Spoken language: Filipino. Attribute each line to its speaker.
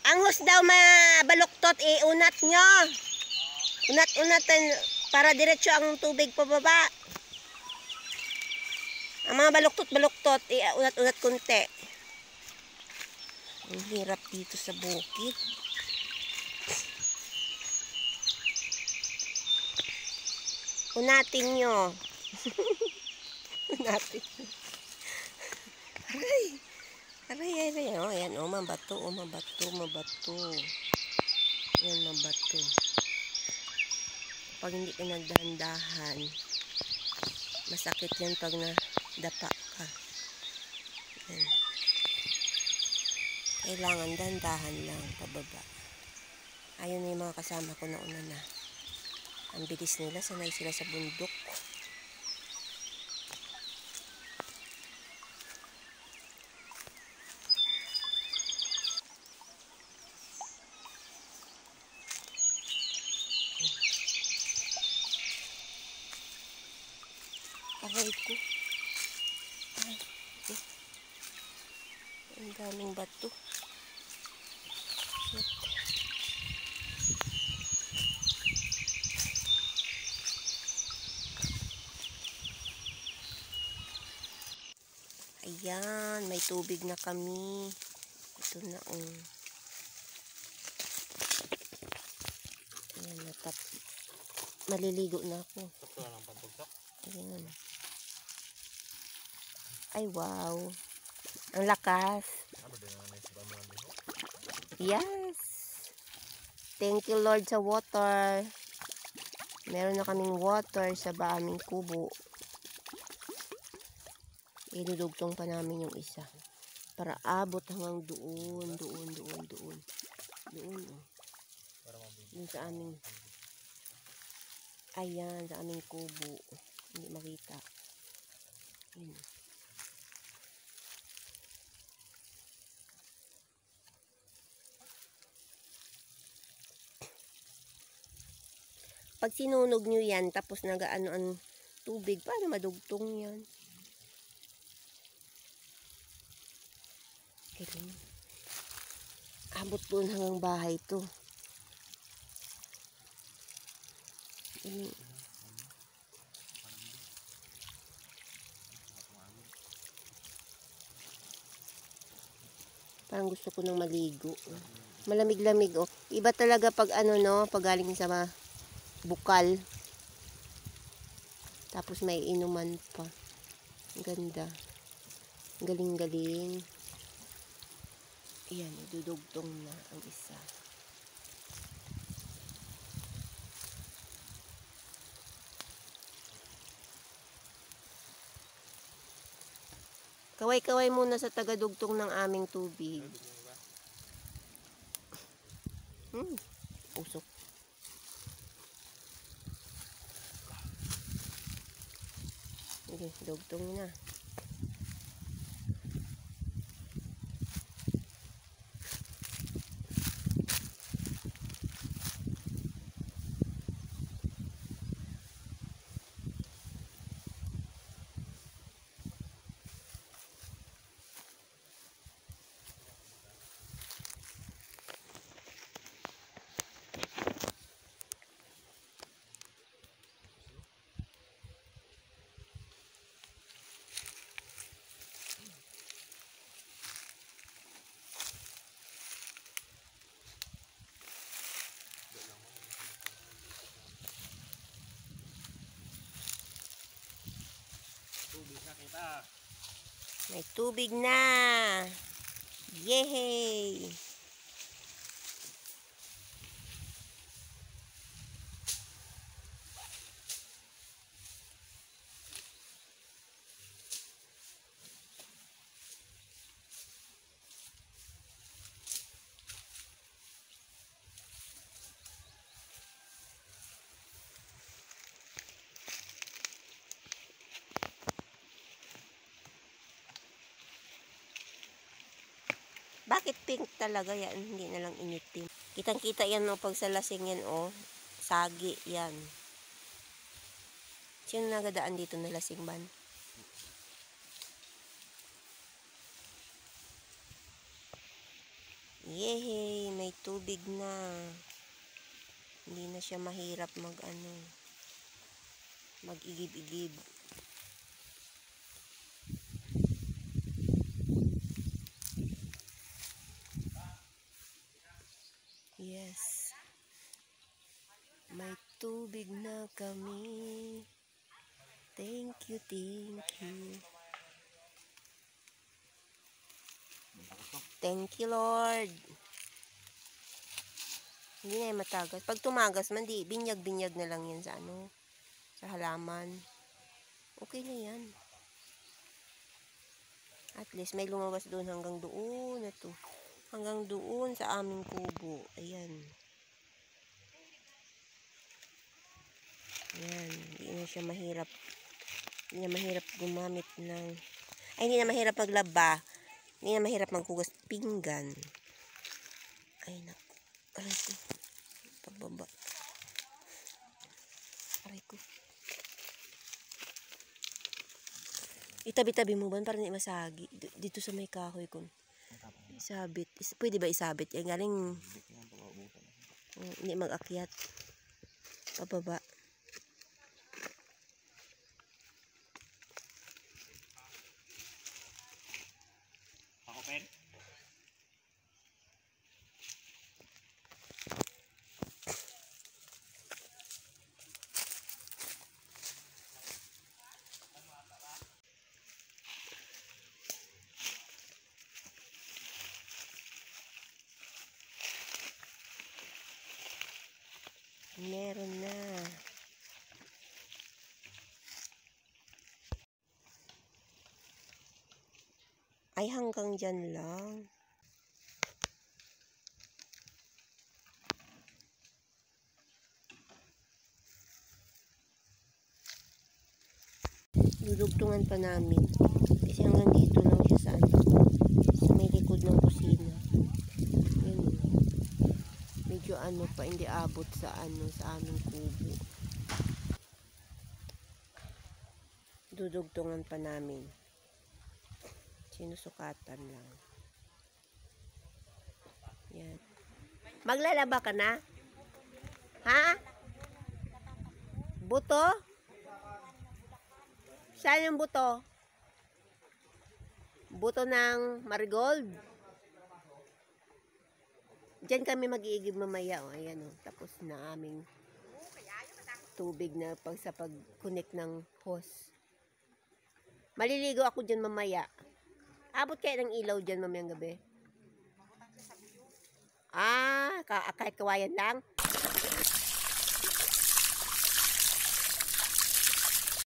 Speaker 1: Anghos daw mabaluktot, unat nyo. Unat-unatan para diretso ang tubig pababa. Ang mga baluktot-baluktot, unat-unat kunti. Ang hirap dito sa bukid. Unatin nyo. Unatin nyo. Aray. Aray. Oh, ayan, oh, mabato. Ayan, mabato. Pag hindi ka nagdahan-dahan, masakit yan pag nadapa ka. Ayan. Kailangan dahan-dahan lang pababa. Ayun na yung mga kasama ko na una na. Ang bilis nila, sanay sila sa bundok. Aray ko. Ay, okay. Ang daming bato. Shit. Ayan, may tubig na kami. Ito na, oh. Ayan, maliligo na ako. Ayan. Ay, wow. Ang lakas. Yes. Thank you, Lord, sa water. Meron na kaming water sa aming kubo. Idudugtong pa namin yung isa. Para abot hanggang doon. Doon, oh. Doon sa aming... Ayan, sa aming kubo. Hindi makita. Ayan. Pag sinunog nyo yan, tapos nagaano ang tubig, paano madugtong yan? Galing. Abot doon hanggang bahay to. Galing. Parang gusto ko nang maligo. Malamig-lamig, oh. Iba talaga pag ano, no, pag galing sa bukal. Tapos may inuman pa. Ganda. Galing-galing. Ayan, idudugtong na ang isa. Kaway-kaway muna sa tagadugtong ng aming tubig. Usok. Okay, dugtong na. May tubig na. Yehey! Bakit pink talaga yan? Hindi na lang initim. Kitang-kita yan, no, pag sa lasing yan, oh. Sagi yan. Sino nagadaan dito na lasing man? Yehey, may tubig na. Hindi na siya mahirap mag-igib-igib. Yes. May tubig na kami. Thank you, thank you. Thank you, Lord. Hindi na yung matagas. Pag tumagas man, di, binyag-binyag na lang yan sa sa halaman. Okay na yan. At least may lumabas doon hanggang doon na to. Hanggang doon sa aming kubo. Ayan. Ayan. Hindi na siya mahirap. Hindi na mahirap gumamit ng... Ay, hindi na mahirap maglaba. Hindi na mahirap maghugas pinggan. Ay, naku. Aray ko. Pababa. Aray ko. Itabi-tabi mo ba para hindi masagi? Dito sa may kahoy ko. Isabit. Pwede ba isabit? Yan galing. Hindi mag-akyat. Pababa.
Speaker 2: Ako, pen?
Speaker 1: Meron na. Ay, hanggang dyan lang. Dudugtungan pa namin. Kasi hanggang dito lang siya sa may likod ng kusina. Yun. Medyo pa, hindi abot sa sa aming kubo. Dudugtungan pa namin. Sinusukatan lang. Yan. Maglalaba ka na? Ha? Buto? Saan yung buto? Buto ng marigold? Diyan kami mag-iigib mamaya. O, ayan o. Tapos na aming tubig na sa pag-connect ng hose. Maliligo ako dyan mamaya. Abot kayo ng ilaw dyan mamayang gabi? Ah, kahit kawayan lang?